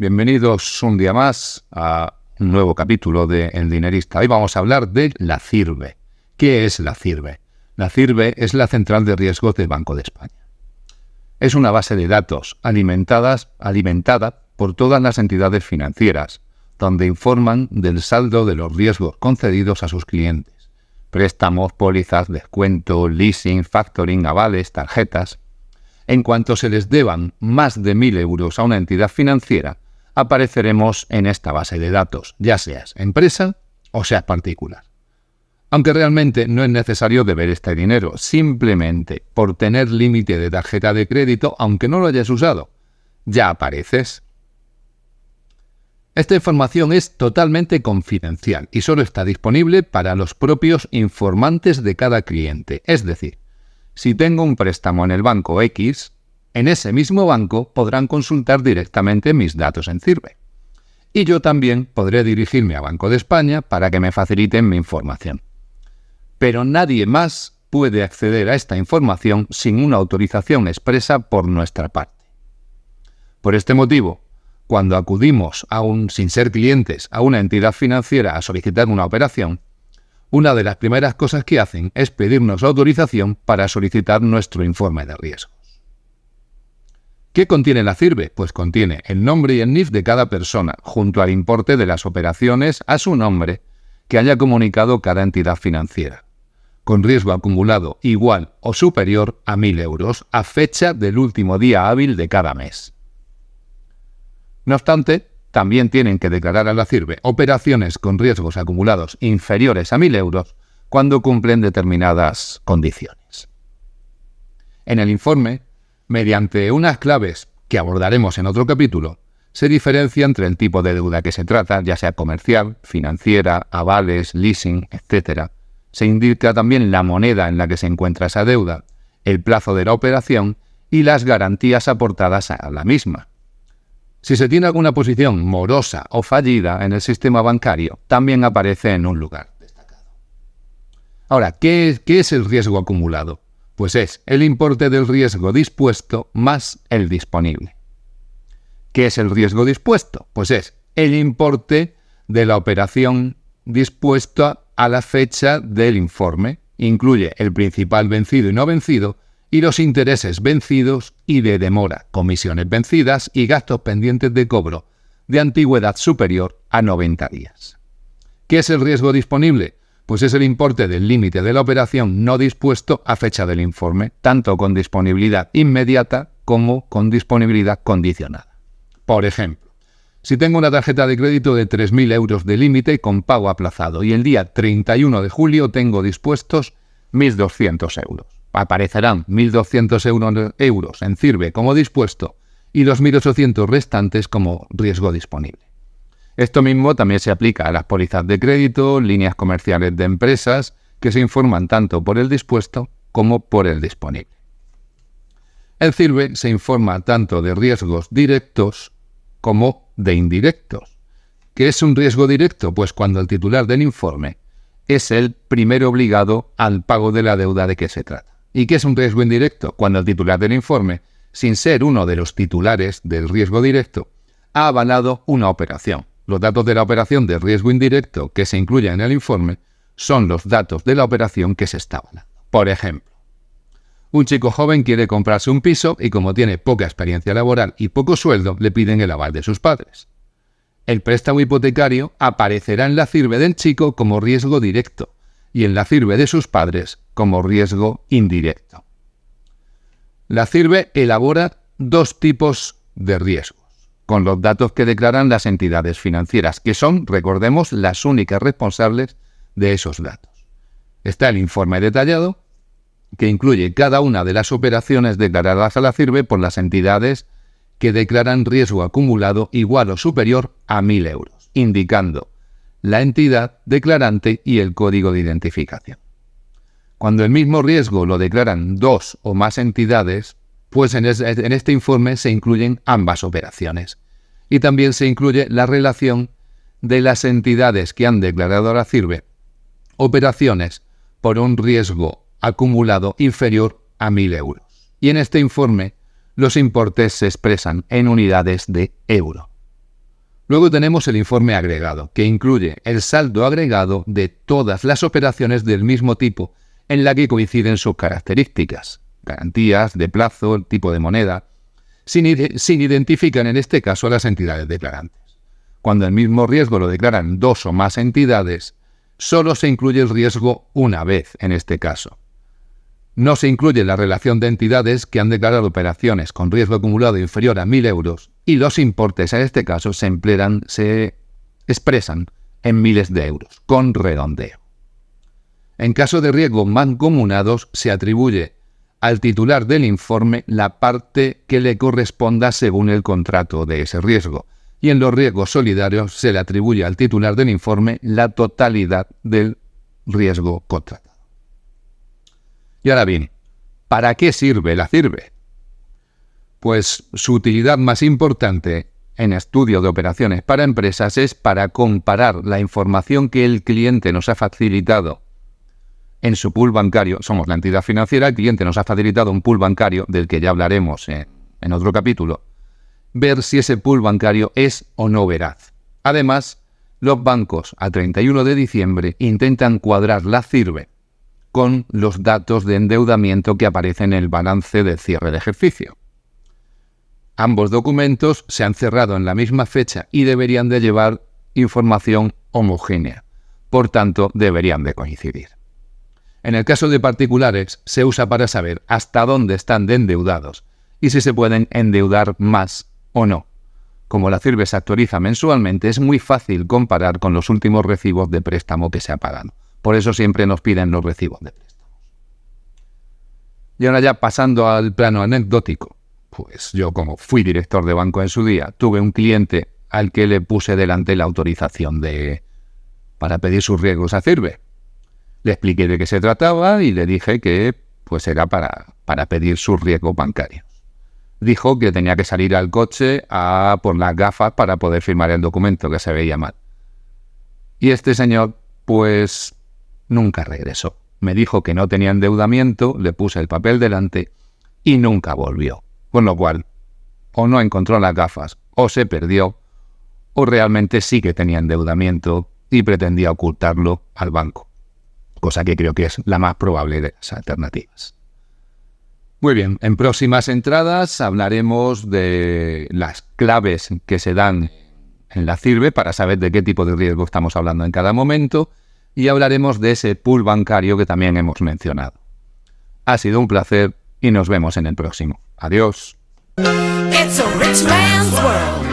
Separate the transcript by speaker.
Speaker 1: Bienvenidos un día más a un nuevo capítulo de El Dinerista. Hoy vamos a hablar de la CIRBE. ¿Qué es la CIRBE? La CIRBE es la Central de Riesgos del Banco de España. Es una base de datos alimentada por todas las entidades financieras, donde informan del saldo de los riesgos concedidos a sus clientes. Préstamos, pólizas, descuento, leasing, factoring, avales, tarjetas. En cuanto se les deban más de 1.000 euros a una entidad financiera, apareceremos en esta base de datos, ya seas empresa o seas particular. Aunque realmente no es necesario deber este dinero, simplemente por tener límite de tarjeta de crédito, aunque no lo hayas usado, ya apareces. Esta información es totalmente confidencial y solo está disponible para los propios informantes de cada cliente. Es decir, si tengo un préstamo en el banco X, en ese mismo banco podrán consultar directamente mis datos en CIRBE. Y yo también podré dirigirme a Banco de España para que me faciliten mi información. Pero nadie más puede acceder a esta información sin una autorización expresa por nuestra parte. Por este motivo, cuando acudimos sin ser clientes a una entidad financiera a solicitar una operación, una de las primeras cosas que hacen es pedirnos autorización para solicitar nuestro informe de riesgos. ¿Qué contiene la CIRBE? Pues contiene el nombre y el NIF de cada persona, junto al importe de las operaciones a su nombre que haya comunicado cada entidad financiera, con riesgo acumulado igual o superior a 1.000 euros a fecha del último día hábil de cada mes. No obstante, también tienen que declarar a la CIRBE operaciones con riesgos acumulados inferiores a 1.000 euros cuando cumplen determinadas condiciones. En el informe, mediante unas claves que abordaremos en otro capítulo, se diferencia entre el tipo de deuda que se trata, ya sea comercial, financiera, avales, leasing, etc. Se indica también la moneda en la que se encuentra esa deuda, el plazo de la operación y las garantías aportadas a la misma. Si se tiene alguna posición morosa o fallida en el sistema bancario, también aparece en un lugar destacado. Ahora, ¿qué es el riesgo acumulado? Pues es el importe del riesgo dispuesto más el disponible. ¿Qué es el riesgo dispuesto? Pues es el importe de la operación dispuesta a la fecha del informe. Incluye el principal vencido y no vencido, y los intereses vencidos y de demora, comisiones vencidas y gastos pendientes de cobro de antigüedad superior a 90 días. ¿Qué es el riesgo disponible? Pues es el importe del límite de la operación no dispuesto a fecha del informe, tanto con disponibilidad inmediata como con disponibilidad condicionada. Por ejemplo, si tengo una tarjeta de crédito de 3.000 euros de límite con pago aplazado y el día 31 de julio tengo dispuestos 1.200 euros. Aparecerán 1.200 euros en CIRBE como dispuesto y los 1.800 restantes como riesgo disponible. Esto mismo también se aplica a las pólizas de crédito, líneas comerciales de empresas, que se informan tanto por el dispuesto como por el disponible. En CIRBE se informa tanto de riesgos directos como de indirectos. ¿Qué es un riesgo directo? Pues cuando el titular del informe es el primero obligado al pago de la deuda de que se trata. ¿Y qué es un riesgo indirecto? Cuando el titular del informe, sin ser uno de los titulares del riesgo directo, ha avalado una operación. Los datos de la operación de riesgo indirecto que se incluyen en el informe son los datos de la operación que se está avalando. Por ejemplo, un chico joven quiere comprarse un piso y como tiene poca experiencia laboral y poco sueldo, le piden el aval de sus padres. El préstamo hipotecario aparecerá en la CIRBE del chico como riesgo directo y en la CIRBE de sus padres como riesgo indirecto. La CIRBE elabora dos tipos de riesgos, con los datos que declaran las entidades financieras, que son, recordemos, las únicas responsables de esos datos. Está el informe detallado, que incluye cada una de las operaciones declaradas a la CIRBE por las entidades que declaran riesgo acumulado igual o superior a 1.000 euros, indicando la entidad declarante y el código de identificación. Cuando el mismo riesgo lo declaran dos o más entidades, pues en este informe se incluyen ambas operaciones. Y también se incluye la relación de las entidades que han declarado a la CIRBE operaciones por un riesgo acumulado inferior a 1.000 euros. Y en este informe los importes se expresan en unidades de euro. Luego tenemos el informe agregado, que incluye el saldo agregado de todas las operaciones del mismo tipo en la que coinciden sus características, garantías, de plazo, el tipo de moneda, sin identificar en este caso a las entidades declarantes. Cuando el mismo riesgo lo declaran 2 o más entidades, solo se incluye el riesgo una vez en este caso. No se incluye la relación de entidades que han declarado operaciones con riesgo acumulado inferior a 1.000 euros y los importes en este caso se expresan en miles de euros, con redondeo. En caso de riesgos mancomunados, se atribuye al titular del informe la parte que le corresponda según el contrato de ese riesgo, y en los riesgos solidarios se le atribuye al titular del informe la totalidad del riesgo contratado. Y ahora bien, ¿para qué sirve la CIRBE? Pues su utilidad más importante en estudio de operaciones para empresas es para comparar la información que el cliente nos ha facilitado en su pool bancario. Somos la entidad financiera, el cliente nos ha facilitado un pool bancario del que ya hablaremos en otro capítulo. Ver si ese pool bancario es o no veraz. Además, los bancos a 31 de diciembre intentan cuadrar la CIRBE con los datos de endeudamiento que aparecen en el balance de cierre de ejercicio. Ambos documentos se han cerrado en la misma fecha y deberían de llevar información homogénea. Por tanto, deberían de coincidir. En el caso de particulares, se usa para saber hasta dónde están de endeudados y si se pueden endeudar más o no. Como la CIRBE se actualiza mensualmente, es muy fácil comparar con los últimos recibos de préstamo que se ha pagado. Por eso siempre nos piden los recibos de préstamos. Y ahora ya pasando al plano anecdótico, pues yo como fui director de banco en su día, tuve un cliente al que le puse delante la autorización para pedir sus riesgos a CIRBE. Le expliqué de qué se trataba y le dije que pues era para pedir sus riesgos bancarios. Dijo que tenía que salir al coche a por las gafas para poder firmar el documento, que se veía mal. Y este señor, pues, nunca regresó. Me dijo que no tenía endeudamiento, le puse el papel delante y nunca volvió. Con lo cual, o no encontró las gafas, o se perdió, o realmente sí que tenía endeudamiento y pretendía ocultarlo al banco. Cosa que creo que es la más probable de las alternativas. Muy bien, en próximas entradas hablaremos de las claves que se dan en la CIRBE para saber de qué tipo de riesgo estamos hablando en cada momento y hablaremos de ese pool bancario que también hemos mencionado. Ha sido un placer y nos vemos en el próximo. Adiós. It's a rich man's world.